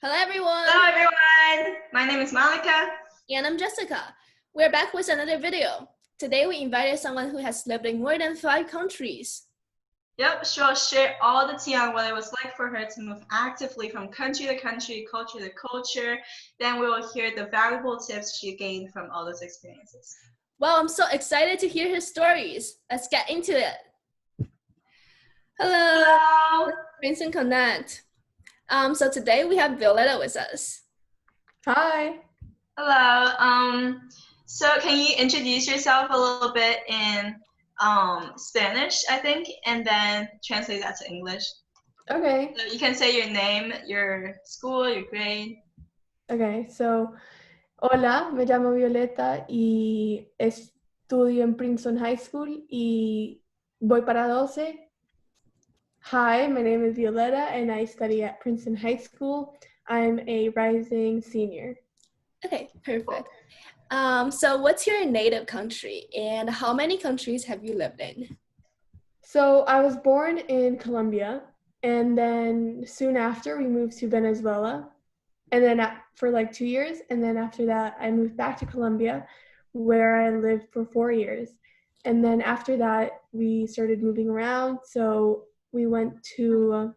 Hello everyone! Hello everyone! My name is Malika. And I'm Jessica. We're back with another video. Today we invited someone who has lived in more than 5 countries. Yep, she'll share all the tea on what it was like for her to move actively from country to country, culture to culture. Then we will hear the valuable tips she gained from all those experiences. Well, I'm so excited to hear her stories. Let's get into it. Hello! Princeton Connect. So today we have Violetta with us. Hi. Hello. So can you introduce yourself a little bit in Spanish, I think, and then translate that to English? Okay. So you can say your name, your school, your grade. Okay, so, hola, me llamo Violeta y estudio en Princeton High School y voy para 12. Hi, my name is Violeta and I study at Princeton High School. I'm a rising senior. Okay, perfect. So what's your native country and how many countries have you lived in? So I was born in Colombia and then soon after we moved to Venezuela and then for like 2 years, and then after that I moved back to Colombia where I lived for 4 years. And then after that we started moving around, so we went to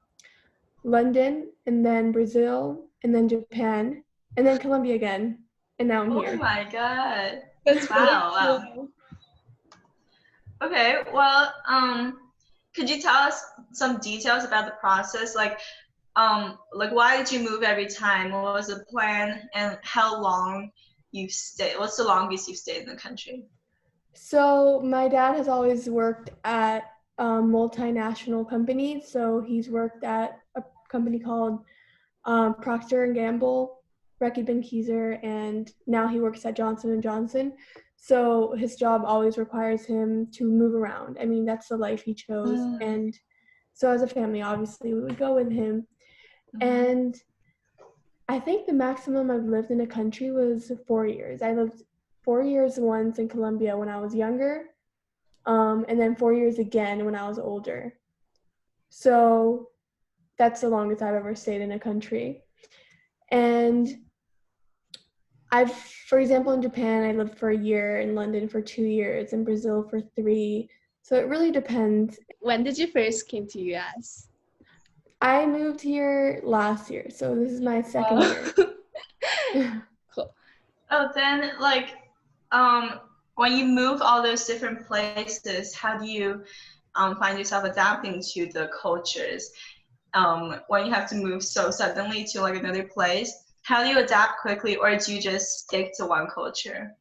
London and then Brazil and then Japan and then Colombia again, and now I'm here. Oh my god. That's Wow. Okay, well, could you tell us some details about the process? Like why did you move every time? What was the plan, and how long you've stayed? What's the longest you've stayed in the country? So my dad has always worked at multinational companies. So he's worked at a company called Procter & Gamble, Reckitt Benckiser, and now he works at Johnson & Johnson. So his job always requires him to move around. I mean, that's the life he chose. And so as a family, obviously, we would go with him. And I think the maximum I've lived in a country was 4 years. I lived 4 years once in Colombia when I was younger, and then 4 years again when I was older. So that's the longest I've ever stayed in a country. And for example, in Japan, I lived for a year, in London for 2 years, in Brazil for 3. So it really depends. When did you first came to US? I moved here last year, so this is my second year. Cool. Oh, then when you move all those different places, how do you find yourself adapting to the cultures? When you have to move so suddenly to like another place, how do you adapt quickly, or do you just stick to one culture?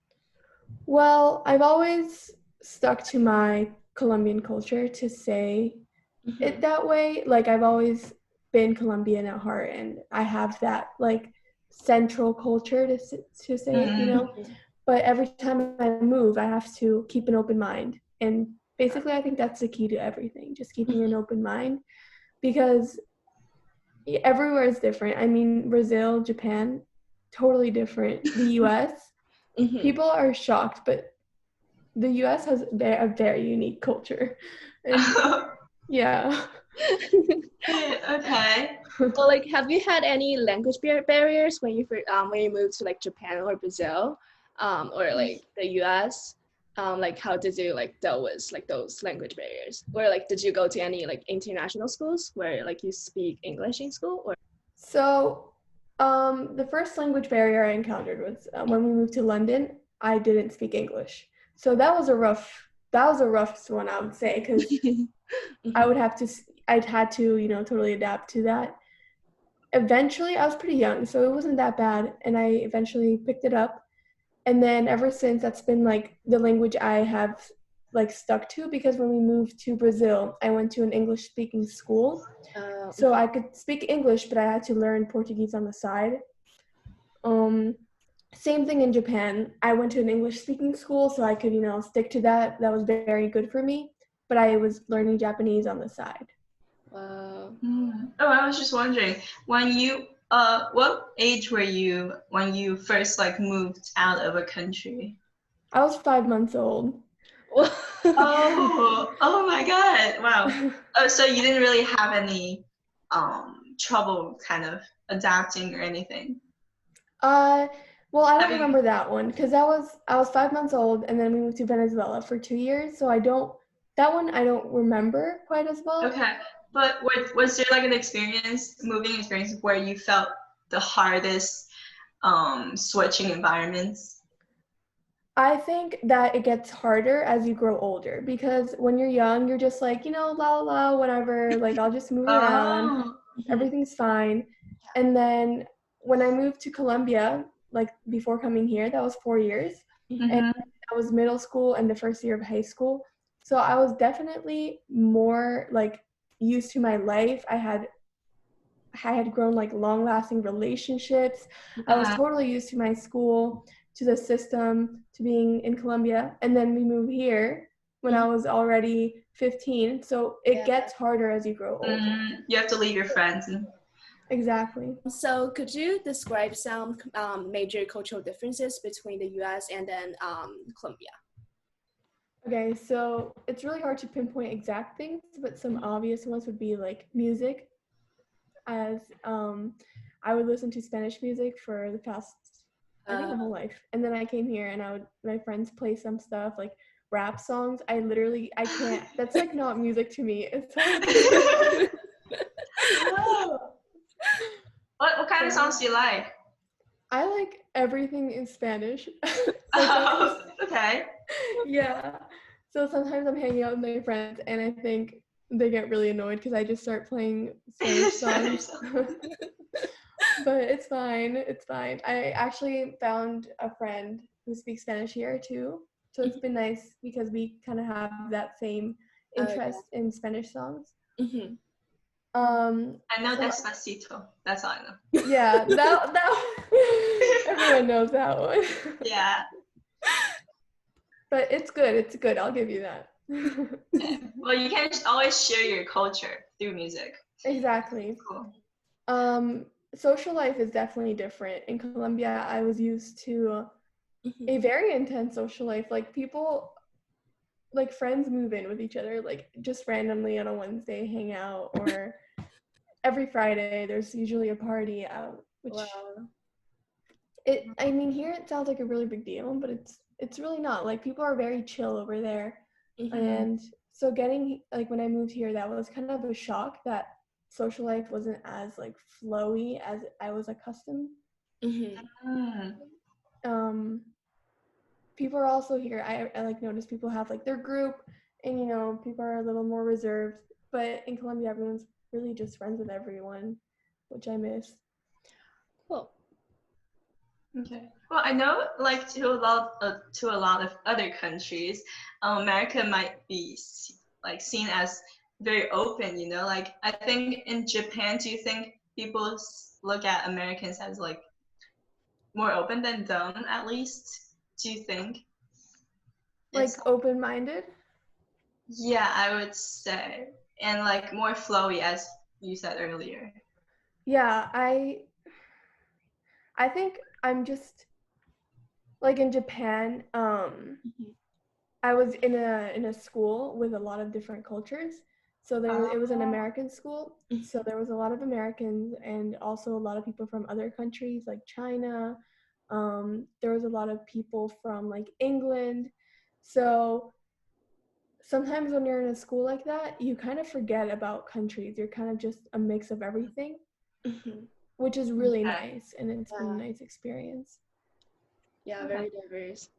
Well, I've always stuck to my Colombian culture, to say it that way. Like, I've always been Colombian at heart, and I have that like central culture to say it, you know. But every time I move, I have to keep an open mind, and basically I think that's the key to everything, just keeping an open mind, because everywhere is different. I mean, Brazil, Japan, totally different. The US, people are shocked, but the US has a very unique culture. And yeah. Okay. Well, like, have you had any language barriers when you moved to like Japan or Brazil, or like the US? Like, how did you like deal with like those language barriers? Or like, did you go to any like international schools where like you speak English in school? Or So, the first language barrier I encountered was when we moved to London. I didn't speak English, so that was a rough one, I would say, because I'd had to, you know, totally adapt to that. Eventually, I was pretty young, so it wasn't that bad, and I eventually picked it up. And then ever since, that's been like the language I have like stuck to, because when we moved to Brazil, I went to an English speaking school. So I could speak English, but I had to learn Portuguese on the side. Same thing in Japan. I went to an English speaking school, so I could, you know, stick to that. That was very good for me. But I was learning Japanese on the side. wow. Oh, I was just wondering, when you what age were you when you first like moved out of a country? I was 5 months old. Oh my god, wow. Oh, so you didn't really have any trouble kind of adapting or anything? Well, I don't remember that one because I was 5 months old, and then we moved to Venezuela for 2 years. So that one I don't remember quite as well. Okay, but was there like an moving experience where you felt the hardest switching environments? I think that it gets harder as you grow older because when you're young, you're just like, la la la, whatever. Like I'll just move around, everything's fine. And then when I moved to Colombia, like before coming here, that was 4 years, and that was middle school and the first year of high school. So I was definitely more like used to my life. I had grown like long-lasting relationships. I was totally used to my school, to the system, to being in Colombia. And then we moved here when I was already 15. So it gets harder as you grow older. You have to leave your friends. Exactly. So could you describe some major cultural differences between the US and then Colombia? Okay, so it's really hard to pinpoint exact things, but some obvious ones would be like music, as I would listen to Spanish music for the past I think my whole life. And then I came here and my friends play some stuff like rap songs. I can't, that's like not music to me. It's like, What kind of songs do you like? I like everything in Spanish. Okay. Yeah. So sometimes I'm hanging out with my friends and I think they get really annoyed because I just start playing Spanish songs. But it's fine. It's fine. I actually found a friend who speaks Spanish here too. So it's been nice because we kind of have that same interest in Spanish songs. I know Despacito. That's all I know. Yeah, that everyone knows that one. Yeah. But it's good. It's good. I'll give you that. Well, you can always share your culture through music. Exactly. Cool. Social life is definitely different. In Colombia, I was used to a very intense social life. Like people, like friends move in with each other, like just randomly on a Wednesday hang out, or every Friday there's usually a party out. Which I mean, here it sounds like a really big deal, but it's really not. Like people are very chill over there. And so getting like when I moved here, that was kind of a shock that social life wasn't as like flowy as I was accustomed. People are also here. I like notice people have like their group, and people are a little more reserved. But in Colombia, everyone's really just friends with everyone, which I miss. Cool. Okay. Well, I know, like to a lot of other countries, America might be like seen as very open. Like I think in Japan, do you think people look at Americans as like more open than them? At least, do you think? Like open-minded? Yeah, I would say, and like more flowy, as you said earlier. Yeah, I think I'm just like in Japan. I was in a school with a lot of different cultures. So it was an American school. So there was a lot of Americans and also a lot of people from other countries like China. There was a lot of people from like England. So sometimes when you're in a school like that, you kind of forget about countries. You're kind of just a mix of everything, which is really nice. And it's been a nice experience. Yeah, very diverse.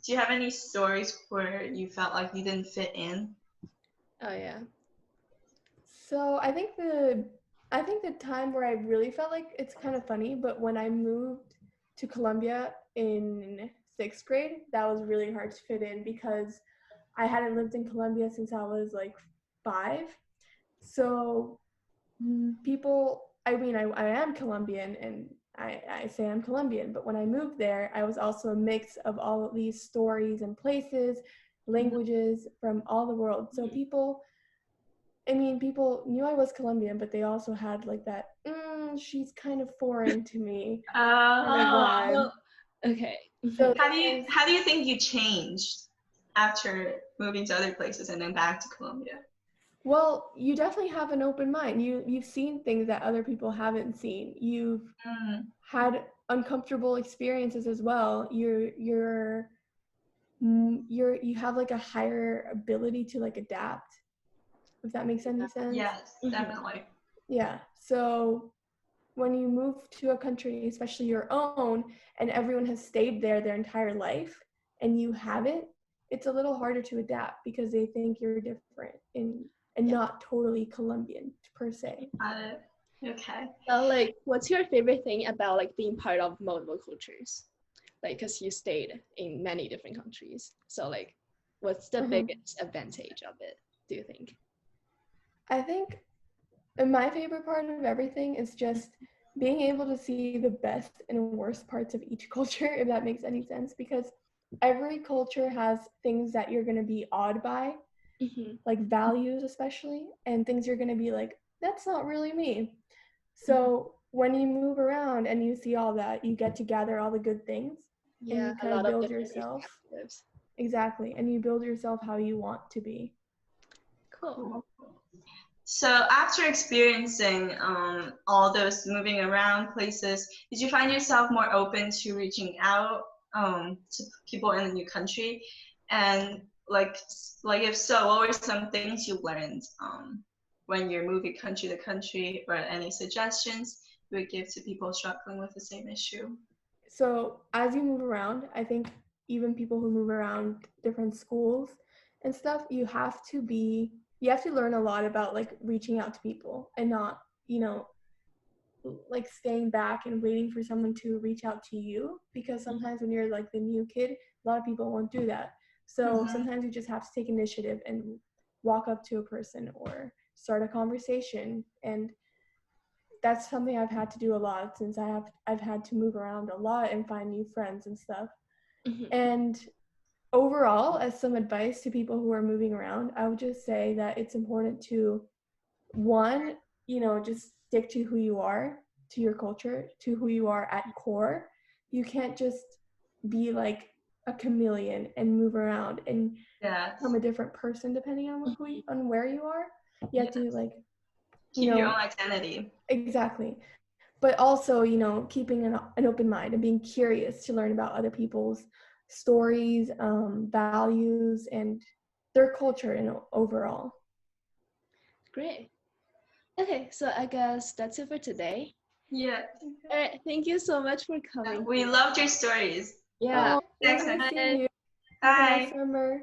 Do you have any stories where you felt like you didn't fit in? Oh yeah. So I think the time where I really felt like it's kind of funny, but when I moved to Colombia in 6th grade, that was really hard to fit in because I hadn't lived in Colombia since I was like 5. So I am Colombian and I say I'm Colombian, but when I moved there, I was also a mix of all of these stories and places, languages from all the world. So people knew I was Colombian, but they also had like that, she's kind of foreign to me. Okay. So how do you think you changed after moving to other places and then back to Colombia? Well, you definitely have an open mind. You've seen things that other people haven't seen. You've had uncomfortable experiences as well. You have like a higher ability to like adapt, if that makes any sense. Yes, definitely. Yeah. So when you move to a country, especially your own, and everyone has stayed there their entire life and you haven't, it's a little harder to adapt because they think you're different and not totally Colombian per se. Got it. Okay. So like, what's your favorite thing about like being part of multiple cultures? Like, because you stayed in many different countries. So like, what's the biggest advantage of it, do you think? I think my favorite part of everything is just being able to see the best and worst parts of each culture, if that makes any sense, because every culture has things that you're going to be awed by, like values especially, and things you're going to be like, that's not really me. So when you move around and you see all that, you get to gather all the good things, and you kind of build yourself. Exactly, and you build yourself how you want to be. Cool. So after experiencing all those moving around places, did you find yourself more open to reaching out to people in a new country? And like if so, what were some things you learned when you're moving country to country, or any suggestions you would give to people struggling with the same issue? So as you move around, I think even people who move around different schools and stuff, you have to learn a lot about like reaching out to people and not, like staying back and waiting for someone to reach out to you, because sometimes when you're like the new kid, a lot of people won't do that. So sometimes you just have to take initiative and walk up to a person or start a conversation, and that's something I've had to do a lot since I've had to move around a lot and find new friends and stuff. And overall, as some advice to people who are moving around, I would just say that it's important to, one, just stick to who you are, to your culture, to who you are at core. You can't just be like a chameleon and move around and become a different person depending on on where you are. You have to like keep your own identity. Exactly. But also, keeping an open mind and being curious to learn about other people's stories, values, and their culture overall. Great. Okay, so I guess that's it for today. Yeah. All right, thank you so much for coming. We loved your stories. Yeah. Thanks. Nice seeing you. Bye. Bye, Summer.